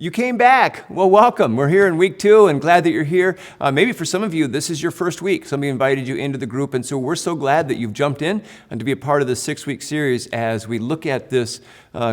You came back. Well, welcome. We're here in week 2 and glad that you're here. Maybe for some of you, this is your first week. Somebody invited you into the group, and so we're so glad that you've jumped in and to be a part of this 6-week series as we look at this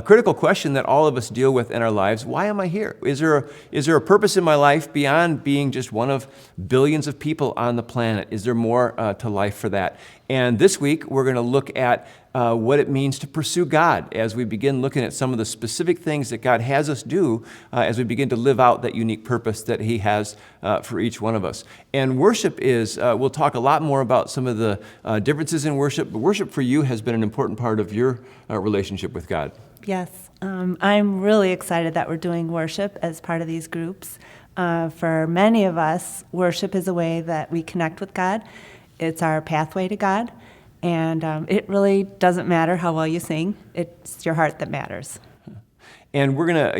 critical question that all of us deal with in our lives. Why am I here? Is there a purpose in my life beyond being just one of billions of people on the planet? Is there more to life for that? And this week, we're going to look at what it means to pursue God as we begin looking at some of the specific things that God has us do as we begin to live out that unique purpose that He has for each one of us. And worship is, we'll talk a lot more about some of the differences in worship, but worship for you has been an important part of your relationship with God. Yes, I'm really excited that we're doing worship as part of these groups. For many of us, worship is a way that we connect with God. It's our pathway to God. And it really doesn't matter how well you sing. It's your heart that matters. And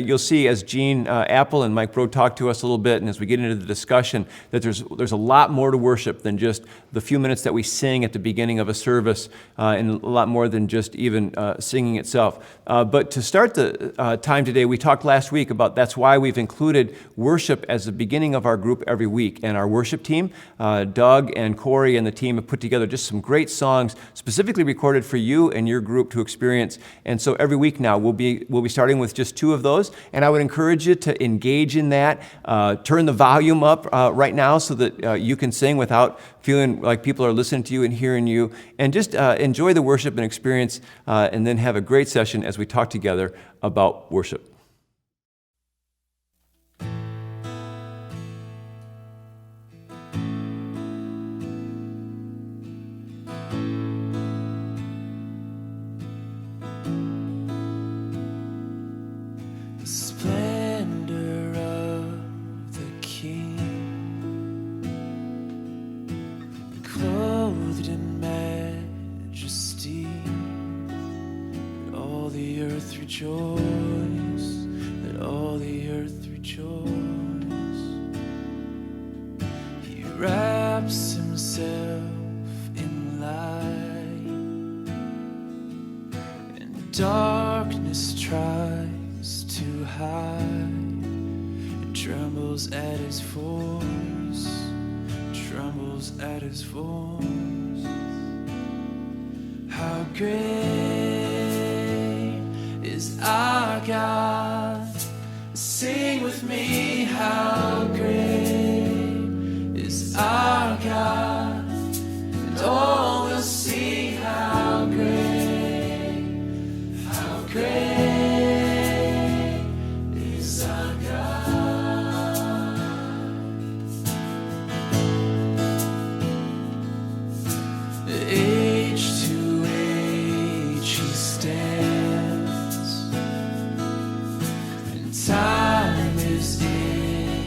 you'll see as Gene Apple and Mike Bro talk to us a little bit, and as we get into the discussion, that there's a lot more to worship than just the few minutes that we sing at the beginning of a service, and a lot more than just even singing itself. But to start the time today, we talked last week about that's why we've included worship as the beginning of our group every week. And our worship team, Doug and Corey and the team have put together just some great songs specifically recorded for you and your group to experience. And so every week now, we'll be starting with just 2 of those, and I would encourage you to engage in that. Turn the volume up right now so that you can sing without feeling like people are listening to you and hearing you, and just enjoy the worship and experience, and then have a great session as we talk together about worship. Let all the earth rejoice. He wraps himself in light, and darkness tries to hide. It trembles at his voice, trembles at his voice. How great is our God? Sing with me, how great is our God, and all will see how great is our God. Age to age He stands, time is in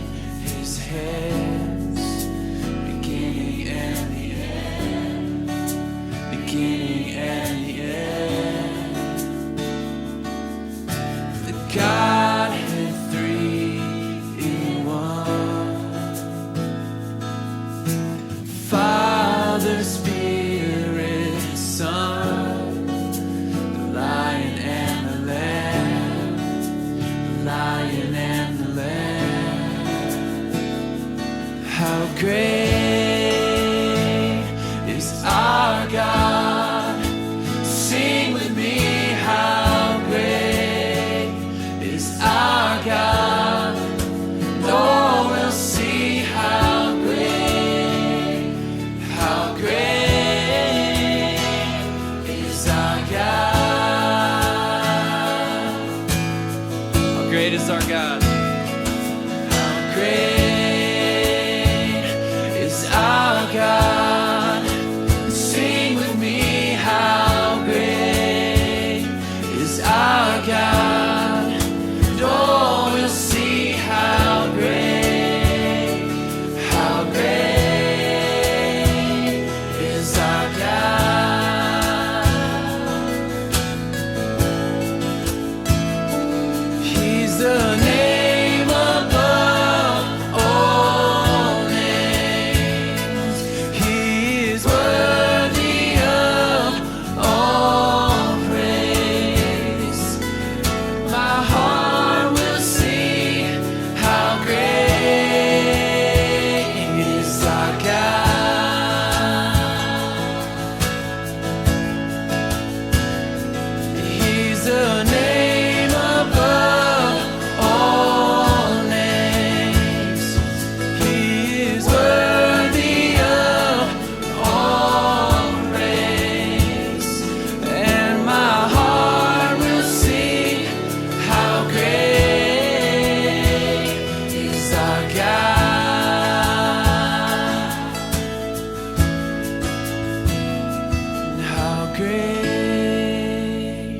great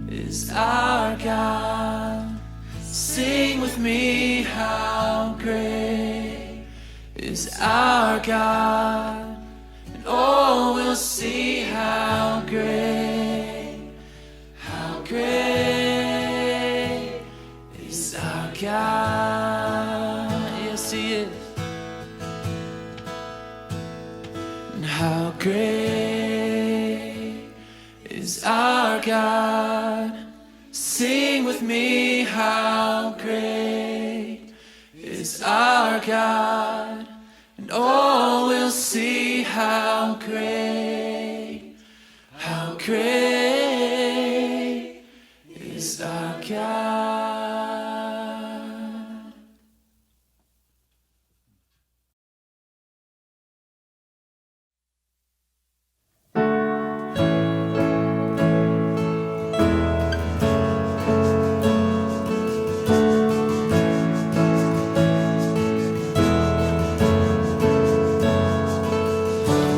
is our God. Sing with me, how great is our God. And all will see how great is our God. Yes, He is. And how great is our God. Sing with me, how great is our God. And all will see how great is our God.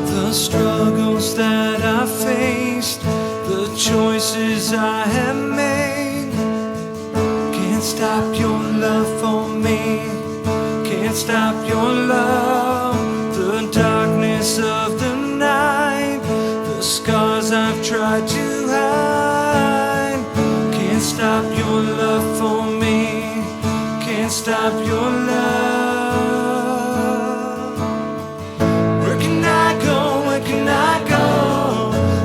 The struggles that I faced, the choices I have made, can't stop your love for me, can't stop your love. The darkness of the night, the scars I've tried to hide, can't stop your love for me, can't stop your love. Where can I go, where can I go?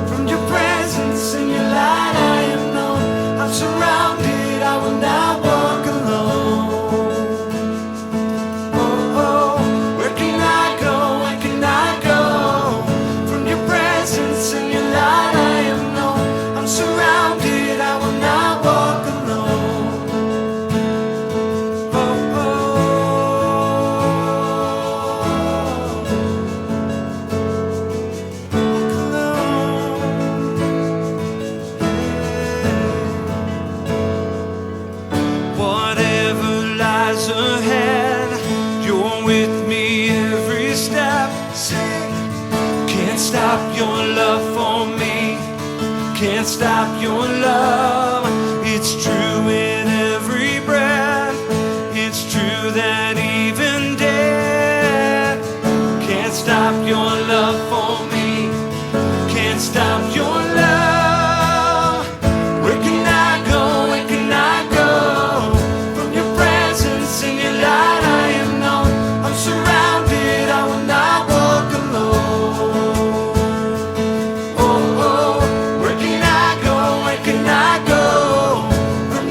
From your presence and your light I am known. I'm surrounded, I will not walk alone. Oh, oh, where can I go, where can I go? From your presence and your light I am known. I'm surrounded, I will not walk alone. Oh, whatever lies ahead, you're with me every step. Sing. Can't stop your love for me, can't stop your love. It's true in every breath, it's true that even death can't stop your love for me, can't stop your love. Where can I go, where can I go? From your presence and your light I am known. I'm surrounded, I will not walk alone. Oh, oh, where can I go, where can I go? From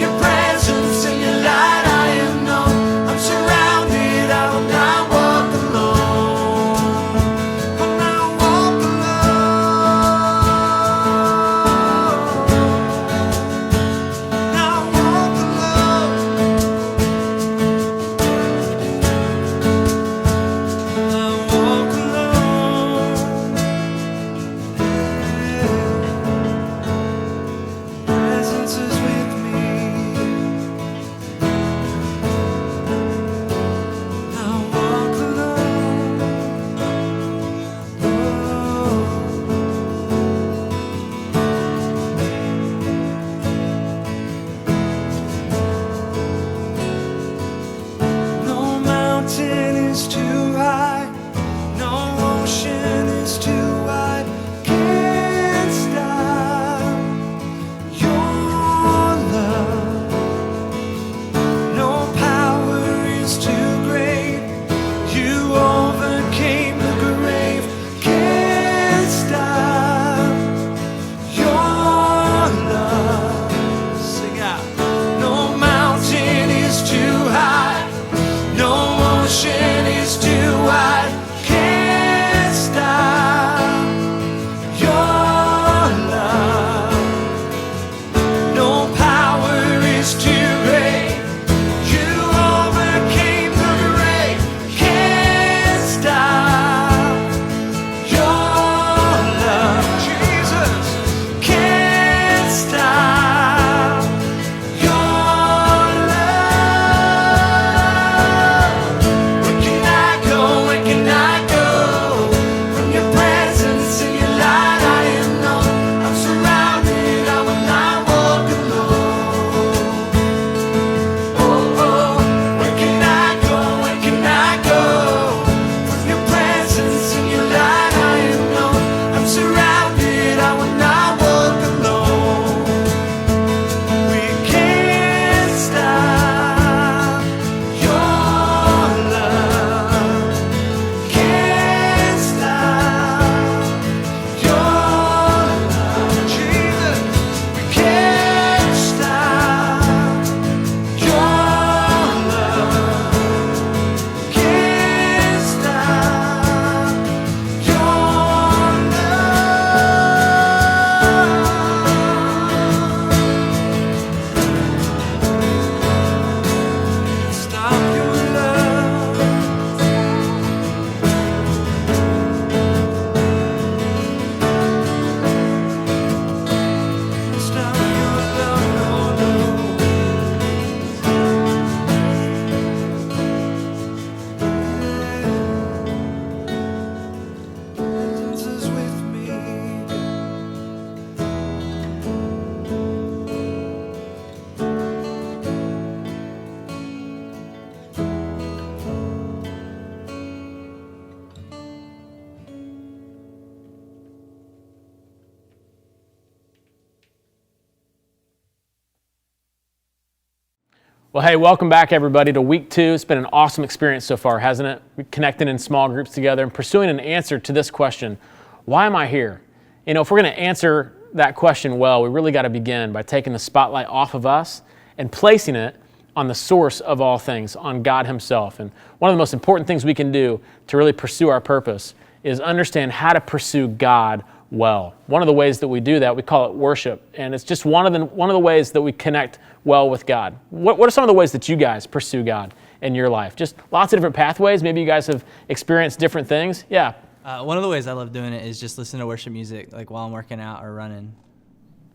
Well, hey, welcome back, everybody, to week 2. It's been an awesome experience so far, hasn't it? We're connecting in small groups together and pursuing an answer to this question, why am I here? You know, if we're going to answer that question well, we really got to begin by taking the spotlight off of us and placing it on the source of all things, on God himself. And one of the most important things we can do to really pursue our purpose is understand how to pursue God well. One of the ways that we do that, we call it worship, and it's just one of the ways that we connect well with God. What are some of the ways that you guys pursue God in your life? Just lots of different pathways. Maybe you guys have experienced different things. Yeah. One of the ways I love doing it is just listening to worship music, like while I'm working out or running.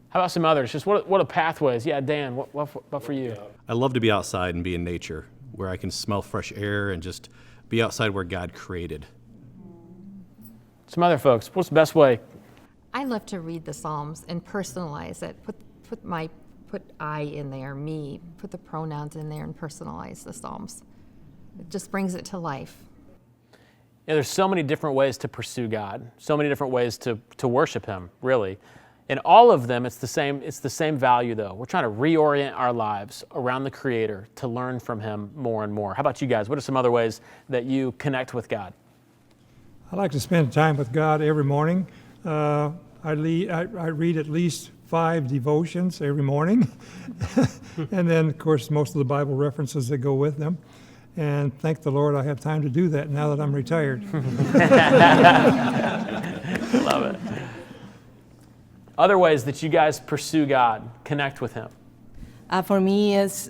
How about some others? Just what are pathways? Yeah, Dan, what for you? I love to be outside and be in nature, where I can smell fresh air and just be outside where God created. Some other folks, what's the best way? I love to read the Psalms and personalize it. Put I in there, me. Put the pronouns in there and personalize the Psalms. It just brings it to life. Yeah, there's so many different ways to pursue God. So many different ways to worship Him, really. In all of them, it's the same value, though. We're trying to reorient our lives around the Creator to learn from Him more and more. How about you guys? What are some other ways that you connect with God? I like to spend time with God every morning. I read at least 5 devotions every morning. And then, of course, most of the Bible references that go with them. And thank the Lord I have time to do that now that I'm retired. Love it. Other ways that you guys pursue God, connect with Him? For me, it's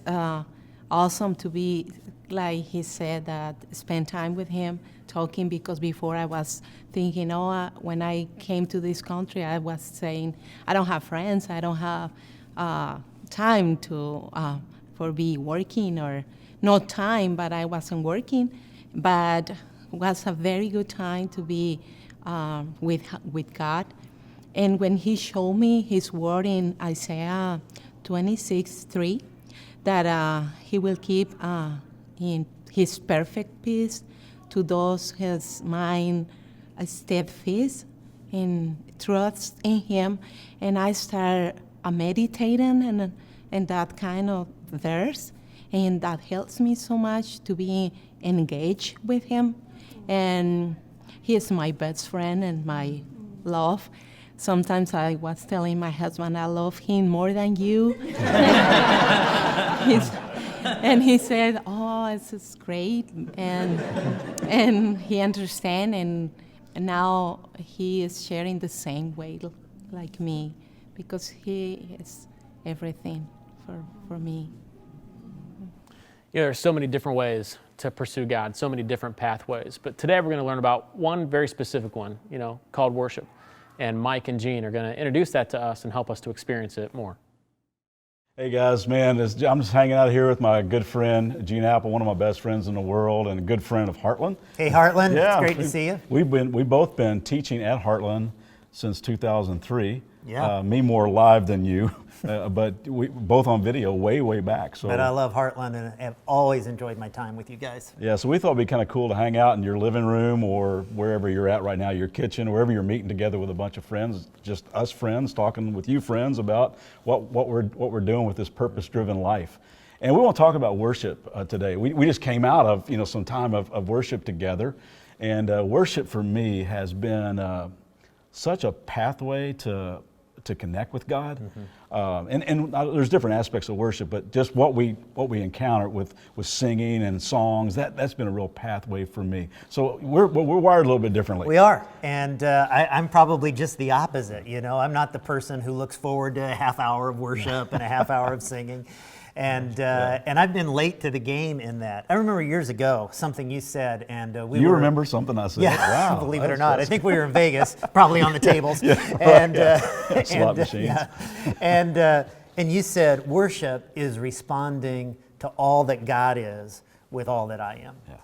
awesome to be, like he said, spend time with Him, talking, because before I was thinking, when I came to this country, I was saying, I don't have friends, I don't have time for be working, or not time, but I wasn't working. But it was a very good time to be with God. And when He showed me His word in Isaiah 26:3, that He will keep in His perfect peace to those whose mind steadfast and trust in Him. And I start meditating and that kind of verse, and that helps me so much to be engaged with Him. And He is my best friend and my love. Sometimes I was telling my husband, I love him more than you. And he said, this is great. And he understands, and now he is sharing the same way like me, because he is everything for me. You know, there's so many different ways to pursue God, so many different pathways. But today we're going to learn about one very specific one, called worship. And Mike and Gene are going to introduce that to us and help us to experience it more. Hey guys, man, I'm just hanging out here with my good friend, Gene Apple, one of my best friends in the world and a good friend of Heartland. Hey Heartland, yeah, it's great to see you. We've both been teaching at Heartland since 2003. Yeah. Me more live than you, but we both on video way back. So. But I love Heartland and have always enjoyed my time with you guys. Yeah, so we thought it'd be kind of cool to hang out in your living room or wherever you're at right now, your kitchen, wherever you're meeting together with a bunch of friends, just us friends talking with you friends about what we're doing with this purpose-driven life. And we want to talk about worship today. We just came out of some time of worship together, and worship for me has been such a pathway to connect with God. Mm-hmm. And there's different aspects of worship, but just what we encounter with singing and songs, that's been a real pathway for me. So we're wired a little bit differently. We are, and I'm probably just the opposite. I'm not the person who looks forward to a half hour of worship and a half hour of singing. And I've been late to the game in that. I remember years ago something you said, and You remember something I said? Yeah, wow, believe it or not. I think we were in Vegas, probably on the tables. Slot machines. And you said worship is responding to all that God is with all that I am. Yeah.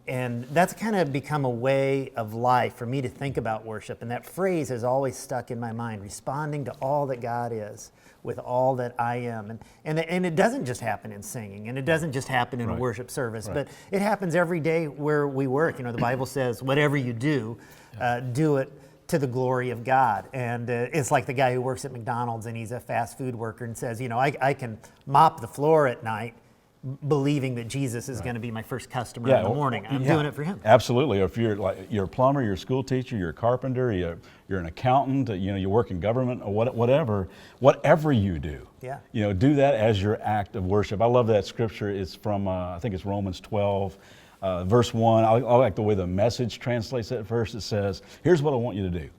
And that's kind of become a way of life for me to think about worship. And that phrase has always stuck in my mind, responding to all that God is with all that I am. And it doesn't just happen in singing, and it doesn't just happen in a worship service, but it happens every day where we work. The Bible says, whatever you do, do it to the glory of God. And it's like the guy who works at McDonald's and he's a fast food worker and says, you know, I can mop the floor at night believing that Jesus is going to be my first customer in the morning. I'm doing it for him. Absolutely. If you're a plumber, you're a school teacher, you're a carpenter, you're an accountant, you work in government or whatever you do. Yeah. Do that as your act of worship. I love that scripture. It's from I think it's Romans 12. Verse 1, I like the way the Message translates that verse. It says, here's what I want you to do.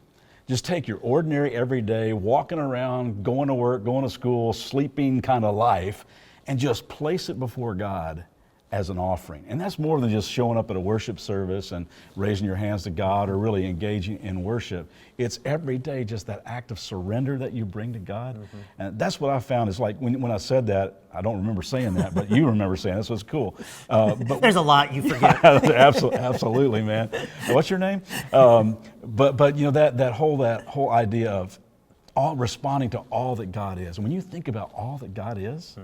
Just take your ordinary, everyday, walking around, going to work, going to school, sleeping kind of life, and just place it before God as an offering. And that's more than just showing up at a worship service and raising your hands to God or really engaging in worship. It's every day just that act of surrender that you bring to God. And that's what I found is like when I said that, I don't remember saying that, but you remember saying this was cool. But there's a lot you forget. Absolutely, man. What's your name? But that whole idea of responding to all that God is. And when you think about all that God is,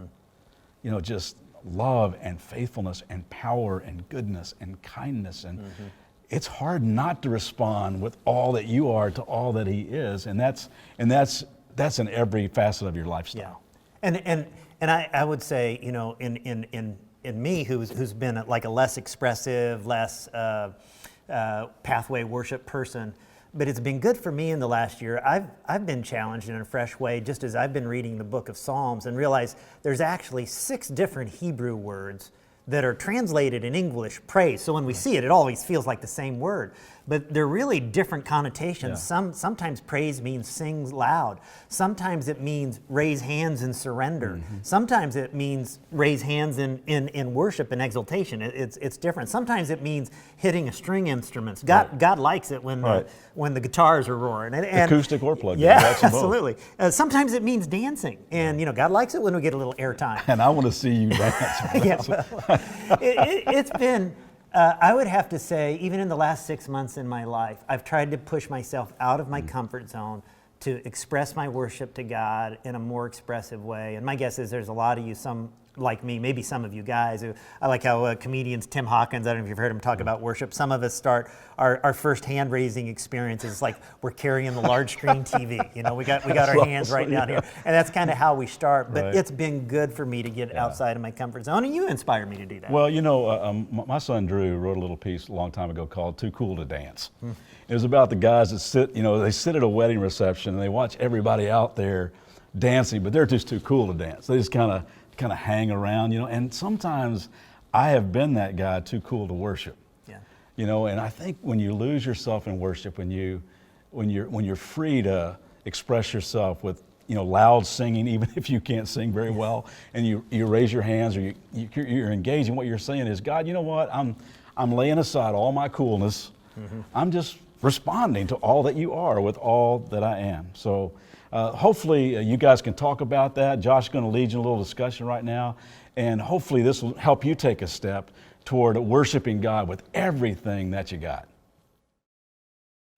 just love and faithfulness and power and goodness and kindness, and it's hard not to respond with all that you are to all that He is, and that's in every facet of your lifestyle. Yeah. And I would say, in me, who's been like a less expressive, less pathway worship person, but it's been good for me in the last year. I've been challenged in a fresh way, just as I've been reading the book of Psalms and realized there's actually 6 different Hebrew words that are translated in English praise. So when we see it, it always feels like the same word. But they're really different connotations. Yeah. Sometimes praise means sing loud. Sometimes it means raise hands in surrender. Sometimes it means raise hands in worship and exaltation. It's different. Sometimes it means hitting a string instruments. God likes it when the guitars are roaring. And acoustic or plugged in. Yeah, absolutely. Sometimes it means dancing. And God likes it when we get a little airtime. And I want to see you dance. Yeah, well, it's been... I would have to say, even in the last 6 months in my life, I've tried to push myself out of my comfort zone to express my worship to God in a more expressive way. And my guess is there's a lot of you, some like me, maybe some of you guys, I like how comedians, Tim Hawkins, I don't know if you've heard him talk about worship. Some of us start our first hand-raising experiences like we're carrying the large screen TV. We got our hands right down here. And that's kind of how we start. But it's been good for me to get outside of my comfort zone, and you inspire me to do that. Well, my son Drew wrote a little piece a long time ago called Too Cool to Dance. It was about the guys that sit at a wedding reception and they watch everybody out there dancing, but they're just too cool to dance. They just kind of hang around, and sometimes I have been that guy too cool to worship. Yeah. And I think when you lose yourself in worship, when you're free to express yourself with loud singing, even if you can't sing very well, and you raise your hands or you're engaging, what you're saying is, God, you know what? I'm laying aside all my coolness. I'm just responding to all that you are with all that I am. So hopefully you guys can talk about that. Josh is going to lead you in a little discussion right now, and hopefully this will help you take a step toward worshiping God with everything that you got.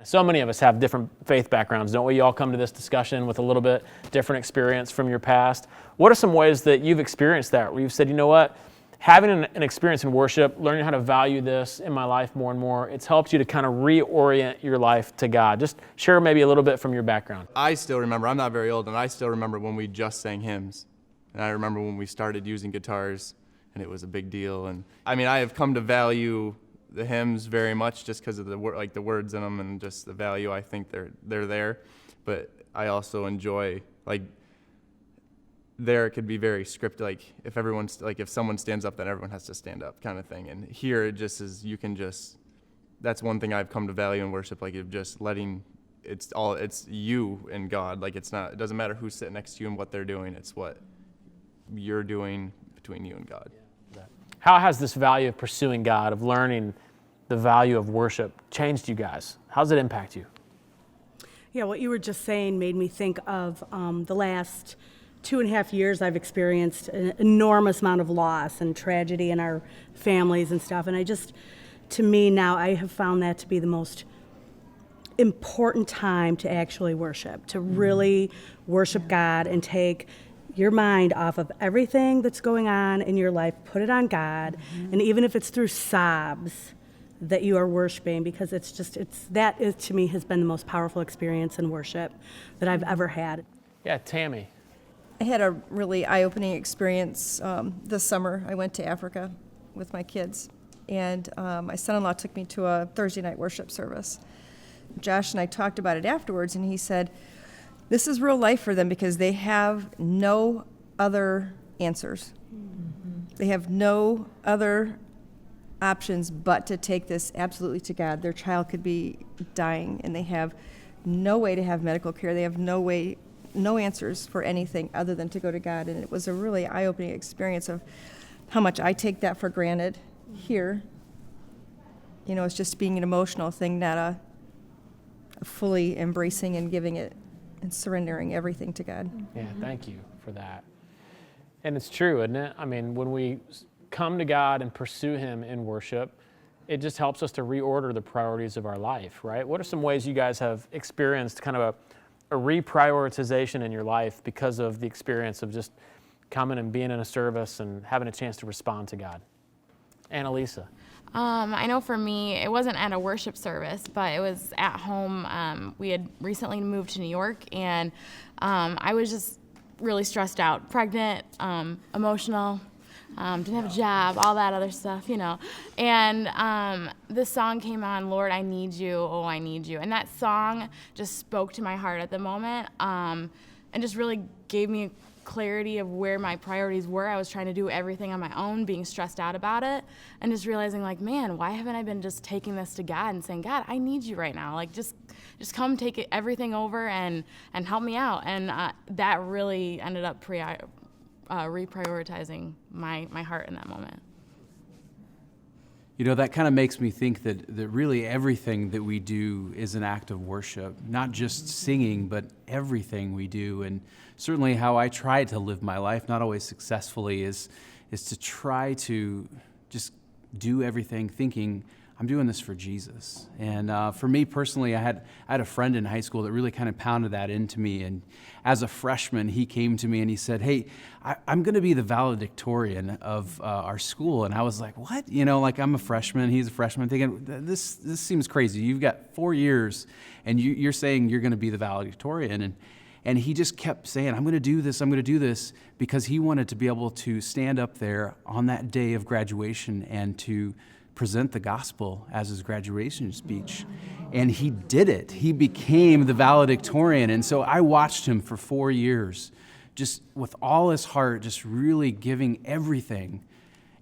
So many of us have different faith backgrounds, don't we? You all come to this discussion with a little bit different experience from your past. What are some ways that you've experienced that, where you've said, you know what, having an experience in worship, learning how to value this in my life more and more, it's helped you to kind of reorient your life to God? Just share maybe a little bit from your background. I still remember, I'm not very old, and I still remember when we just sang hymns. And I remember when we started using guitars, and it was a big deal. And I have come to value the hymns very much just because of the words in them and just the value. I think they're there. But I also enjoy, there it could be very scripted, if someone stands up, then everyone has to stand up kind of thing. And here it just is, that's one thing I've come to value in worship, of just letting, it's you and God. It doesn't matter who's sitting next to you and what they're doing, it's what you're doing between you and God. How has this value of pursuing God, of learning the value of worship, changed you guys? How does it impact you? Yeah, what you were just saying made me think of the last 2.5 years. I've experienced an enormous amount of loss and tragedy in our families and stuff. And to me now, I have found that to be the most important time to actually worship, to really worship God and take your mind off of everything that's going on in your life, put it on God, and even if it's through sobs, that you are worshiping, because that is, to me, has been the most powerful experience in worship that I've ever had. Yeah, Tammy. I had a really eye-opening experience this summer. I went to Africa with my kids, and my son-in-law took me to a Thursday night worship service. Josh and I talked about it afterwards, and he said, this is real life for them because they have no other answers. Mm-hmm. They have no other options but to take this absolutely to God. Their child could be dying, and they have no way to have medical care. They have no answers for anything other than to go to God. And it was a really eye-opening experience of how much I take that for granted here. You know, it's just being an emotional thing, not a fully embracing and giving it and surrendering everything to God. Yeah, thank you for that. And it's true, isn't it? I mean, when we come to God and pursue Him in worship, it just helps us to reorder the priorities of our life, right? What are some ways you guys have experienced kind of a reprioritization in your life because of the experience of just coming and being in a service and having a chance to respond to God? Annalisa. I know for me, it wasn't at a worship service, but it was at home. We had recently moved to New York, and I was just really stressed out, pregnant, emotional, didn't have a job, all that other stuff, you know. And this song came on, Lord, I Need You, Oh, I Need You. And that song just spoke to my heart at the moment, and just really gave me clarity of where my priorities were. I was trying to do everything on my own, being stressed out about it, and just realizing, like, man, why haven't I been just taking this to God and saying, God, I need you right now. Like, just come take everything over and help me out. And that really ended up reprioritizing my heart in that moment. You know, that kind of makes me think that really everything that we do is an act of worship, not just singing, but everything we do. And certainly how I try to live my life, not always successfully, is to try to just do everything thinking, I'm doing this for Jesus. And for me personally, I had a friend in high school that really kind of pounded that into me. And as a freshman, he came to me and he said, hey, I'm going to be the valedictorian of our school. And I was like, what? You know, like, I'm a freshman, he's a freshman, thinking, this seems crazy. You've got 4 years and you're saying you're going to be the valedictorian. And he just kept saying, I'm going to do this, because he wanted to be able to stand up there on that day of graduation and to present the gospel as his graduation speech. And he did it. He became the valedictorian. And so I watched him for 4 years, just with all his heart, just really giving everything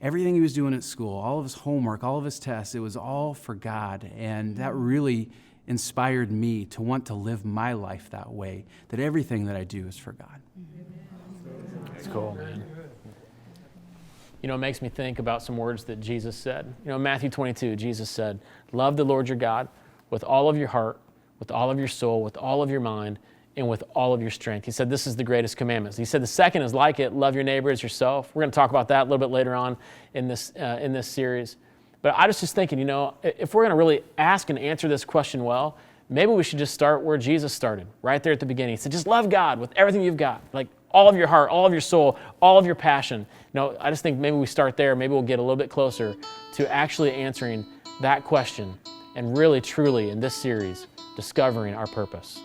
he was doing at school, all of his homework, all of his tests. It was all for God. And that really inspired me to want to live my life that way, that everything that I do is for God. That's cool, man. You know, it makes me think about some words that Jesus said. You know, in Matthew 22, Jesus said, love the Lord your God with all of your heart, with all of your soul, with all of your mind, and with all of your strength. He said, this is the greatest commandment. He said, the second is like it, love your neighbor as yourself. We're going to talk about that a little bit later on in this series. But I was just thinking, you know, if we're going to really ask and answer this question well, maybe we should just start where Jesus started, right there at the beginning. He said, just love God with everything you've got, like all of your heart, all of your soul, all of your passion. You know, I just think maybe we start there. Maybe we'll get a little bit closer to actually answering that question and really, truly, in this series, discovering our purpose.